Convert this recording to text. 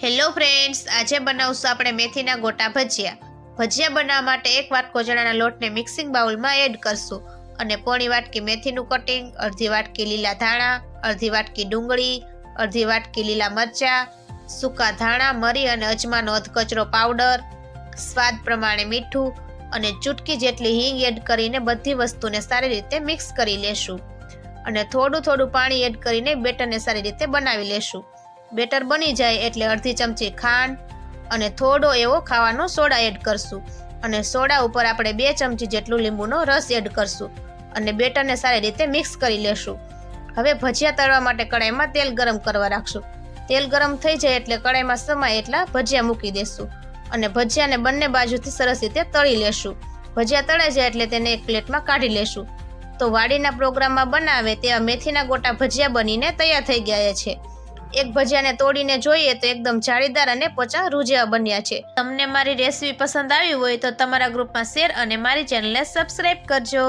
Hello friends, આજે બનાવશું આપણે મેથીના ગોટા ભજીયા. ભજીયા બનાવવા માટે એક વાટકો ચણાના લોટને મિક્સિંગ બાઉલમાં એડ કરશું અને પોણી વાટકી મેથીનું કટિંગ, અડધી વાટકી લીલા ધાણા, અડધી વાટકી ડુંગળી, અડધી વાટકી લીલા મરચાં, સૂકા ધાણા, મરી અને અજમાનો અધકચરો પાવડર, સ્વાદ પ્રમાણે મીઠું અને ચૂટકી જેટલી હિંગ એડ કરીને બધી વસ્તુને સારી રીતે મિક્સ કરી લેશું અને થોડું પાણી એડ કરીને બેટરને સારી રીતે બનાવી લેશું. બેટર બની જાય એટલે અડધી ચમચી ખાંડ અને થોડો એવો ખાવાનો સોડા એડ કરશું અને સોડા ઉપર આપણે 2 ચમચી જેટલું લીંબુનો રસ એડ કરશું અને બેટરને સારી રીતે મિક્સ કરી લેશું. હવે ભજીયા તળવા માટે કડાઈમાં તેલ ગરમ કરવા રાખશું. તેલ ગરમ થઈ જાય એટલે કડાઈમાં સમાય એટલા ભજીયા મૂકી દેશું અને ભજીયાને બંને બાજુથી સરસ રીતે તળી લેશું. ભજીયા તળાઈ જાય એટલે તેને એક પ્લેટમાં કાઢી લેશું. તો વાડીના પ્રોગ્રામમાં બનાવે તેવા મેથીના ગોટા ભજીયા બનીને તૈયાર થઈ ગયા છે. એક ભજીયાને તોડીને જોઈએ તો એકદમ જાળીદાર અને પોચા રૂ જેવા બન્યા છે. તમને મારી રેસીપી પસંદ આવી હોય તો તમારા ગ્રુપમાં શેર અને મારી ચેનલને સબસ્ક્રાઇબ કરજો.